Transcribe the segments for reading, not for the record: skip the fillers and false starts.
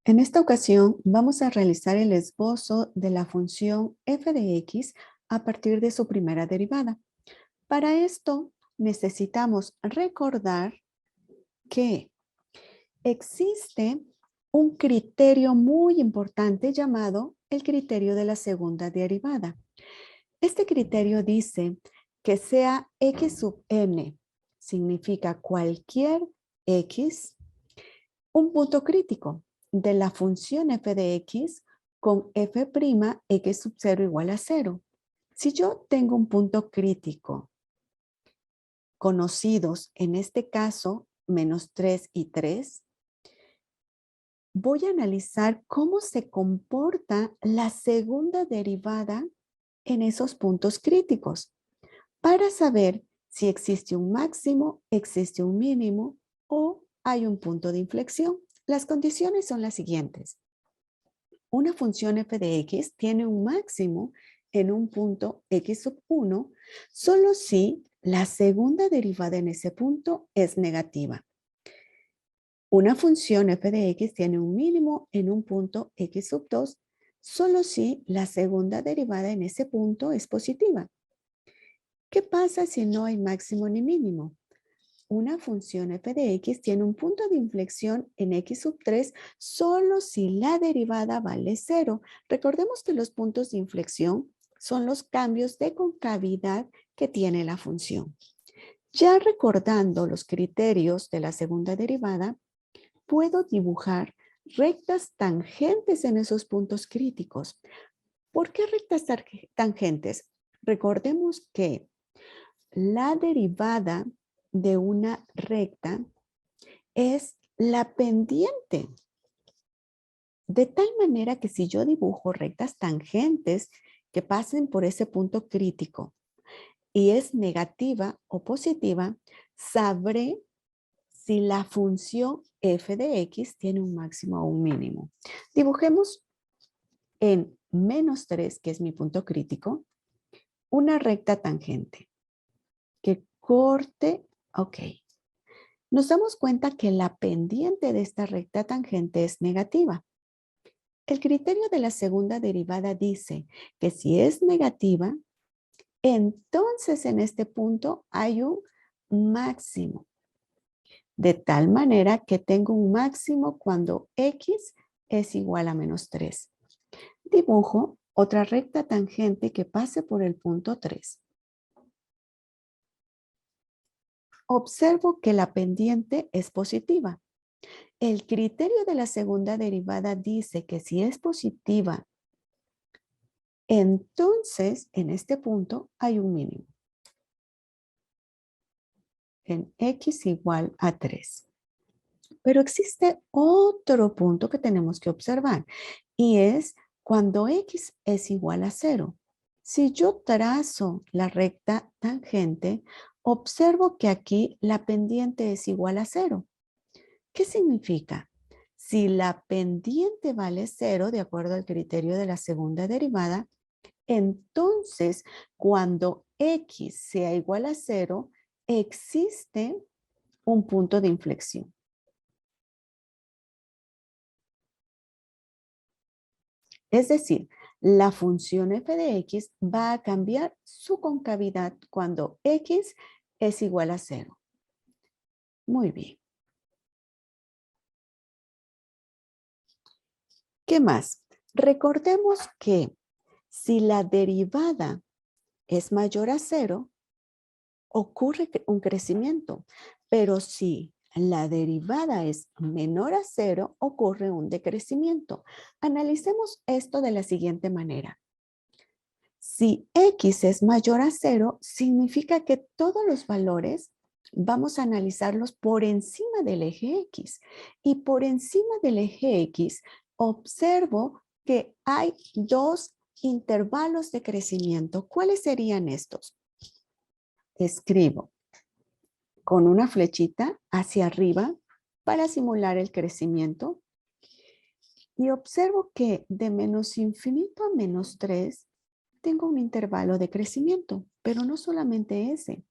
En esta ocasión vamos a realizar el esbozo de la función f de x a partir de su primera derivada. Para esto necesitamos recordar que existe un criterio muy importante llamado el criterio de la segunda derivada. Este criterio dice que sea x sub n, significa cualquier x, un punto crítico de la función f de x con f' x sub 0 igual a 0. Si yo tengo un punto crítico conocidos, en este caso, menos 3 y 3, voy a analizar cómo se comporta la segunda derivada en esos puntos críticos para saber si existe un máximo, existe un mínimo o hay un punto de inflexión. Las condiciones son las siguientes. Una función f de x tiene un máximo en un punto x sub 1 solo si la segunda derivada en ese punto es negativa. Una función f de x tiene un mínimo en un punto x sub 2 solo si la segunda derivada en ese punto es positiva. ¿Qué pasa si no hay máximo ni mínimo? Una función f de x tiene un punto de inflexión en x sub 3 solo si la derivada vale 0. Recordemos que los puntos de inflexión son los cambios de concavidad que tiene la función. Ya recordando los criterios de la segunda derivada, puedo dibujar rectas tangentes en esos puntos críticos. ¿Por qué rectas tangentes? Recordemos que la derivada de una recta es la pendiente. De tal manera que si yo dibujo rectas tangentes que pasen por ese punto crítico y es negativa o positiva, sabré si la función f de x tiene un máximo o un mínimo. Dibujemos en menos 3, que es mi punto crítico, una recta tangente que corte, ok. Nos damos cuenta que la pendiente de esta recta tangente es negativa. El criterio de la segunda derivada dice que si es negativa, entonces en este punto hay un máximo. De tal manera que tengo un máximo cuando x es igual a menos 3. Dibujo otra recta tangente que pase por el punto 3. Observo que la pendiente es positiva. El criterio de la segunda derivada dice que si es positiva, entonces en este punto hay un mínimo. En x igual a 3. Pero existe otro punto que tenemos que observar y es cuando x es igual a 0. Si yo trazo la recta tangente, observo que aquí la pendiente es igual a 0. ¿Qué significa? Si la pendiente vale 0, de acuerdo al criterio de la segunda derivada, entonces cuando x sea igual a 0, existe un punto de inflexión. Es decir, la función f de x va a cambiar su concavidad cuando x es igual a 0. Muy bien. ¿Qué más? Recordemos que si la derivada es mayor a 0, ocurre un crecimiento, pero si la derivada es menor a 0, ocurre un decrecimiento. Analicemos esto de la siguiente manera. Si x es mayor a 0, significa que todos los valores vamos a analizarlos por encima del eje x. Y por encima del eje x, observo que hay dos intervalos de crecimiento. ¿Cuáles serían estos? Escribo con una flechita hacia arriba para simular el crecimiento. Y observo que de menos infinito a menos 3 tengo un intervalo de crecimiento, pero no solamente ese.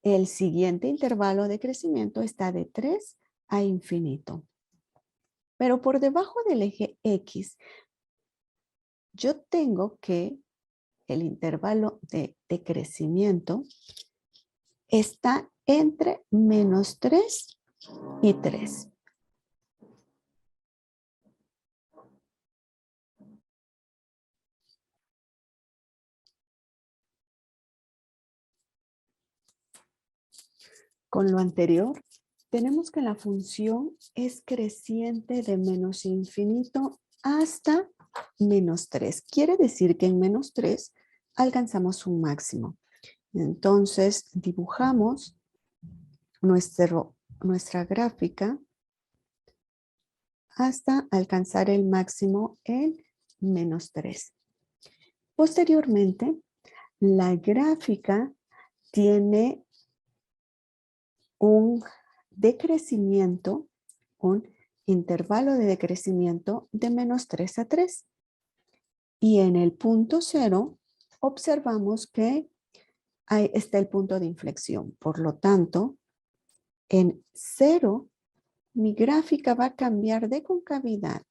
El siguiente intervalo de crecimiento está de 3 a infinito. Pero por debajo del eje X, yo tengo que el intervalo de crecimiento está entre -3 y 3. Con lo anterior, tenemos que la función es creciente de menos infinito hasta -3. Quiere decir que en -3 alcanzamos un máximo. Entonces, dibujamos nuestra gráfica hasta alcanzar el máximo en -3. Posteriormente, la gráfica tiene un decrecimiento, un intervalo de decrecimiento de -3 a 3. Y en el punto 0 observamos que ahí está el punto de inflexión. Por lo tanto, en 0 mi gráfica va a cambiar de concavidad.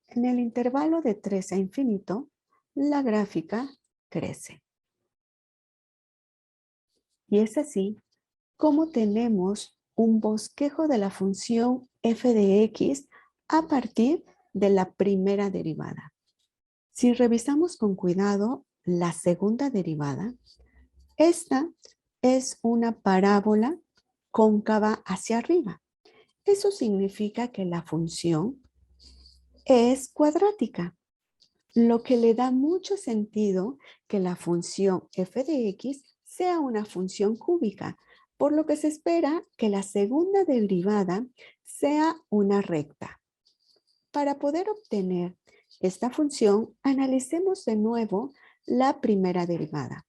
En el intervalo de 3 a infinito, la gráfica crece. Y es así como tenemos un bosquejo de la función f de x a partir de la primera derivada. Si revisamos con cuidado la segunda derivada, esta es una parábola cóncava hacia arriba. Eso significa que la función es cuadrática, lo que le da mucho sentido que la función f de x sea una función cúbica, por lo que se espera que la segunda derivada sea una recta. Para poder obtener esta función, analicemos de nuevo la primera derivada.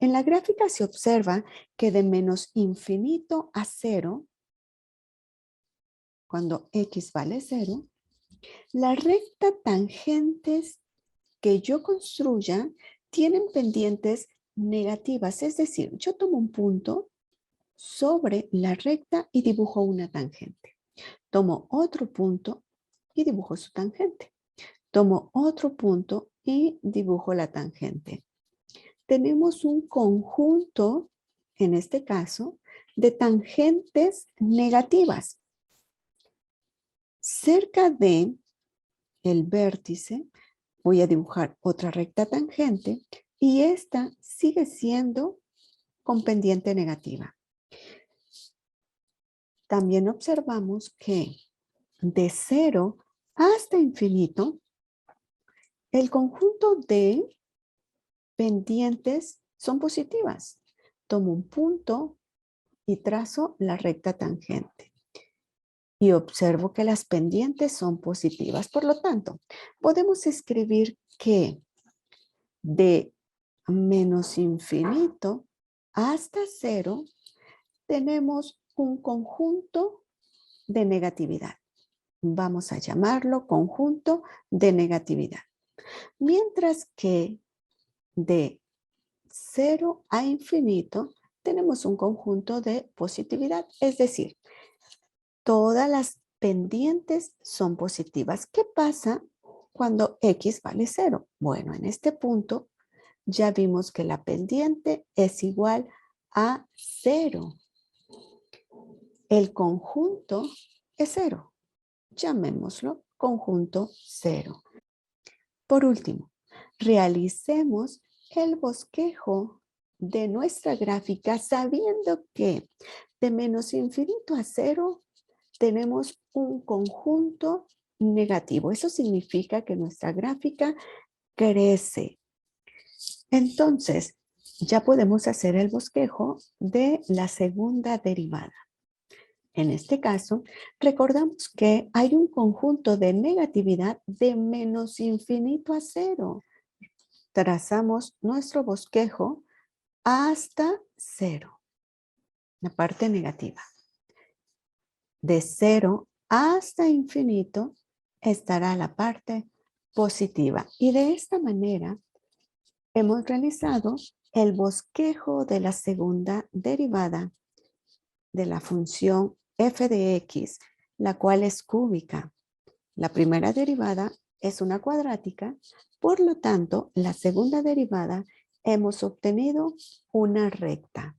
En la gráfica se observa que de menos infinito a 0, cuando x vale 0, la recta tangentes que yo construya tienen pendientes negativas. Es decir, yo tomo un punto sobre la recta y dibujo una tangente. Tomo otro punto y dibujo su tangente. Tomo otro punto y dibujo la tangente. Tenemos un conjunto, en este caso, de tangentes negativas. Cerca de el vértice voy a dibujar otra recta tangente y esta sigue siendo con pendiente negativa. También observamos que de 0 hasta infinito, el conjunto de pendientes son positivas. Tomo un punto y trazo la recta tangente. Y observo que las pendientes son positivas. Por lo tanto, podemos escribir que de menos infinito hasta 0 tenemos un conjunto de negatividad. Vamos a llamarlo conjunto de negatividad. Mientras que de 0 a infinito tenemos un conjunto de positividad, es decir, todas las pendientes son positivas. ¿Qué pasa cuando x vale 0? Bueno, en este punto ya vimos que la pendiente es igual a 0. El conjunto es 0. Llamémoslo conjunto 0. Por último, realicemos el bosquejo de nuestra gráfica sabiendo que de menos infinito a 0 tenemos un conjunto negativo. Eso significa que nuestra gráfica crece. Entonces, ya podemos hacer el bosquejo de la segunda derivada. En este caso, recordamos que hay un conjunto de negatividad de menos infinito a 0. Trazamos nuestro bosquejo hasta 0, la parte negativa. De 0 hasta infinito estará la parte positiva. Y de esta manera hemos realizado el bosquejo de la segunda derivada de la función f de x, la cual es cúbica. La primera derivada es una cuadrática, por lo tanto, la segunda derivada hemos obtenido una recta.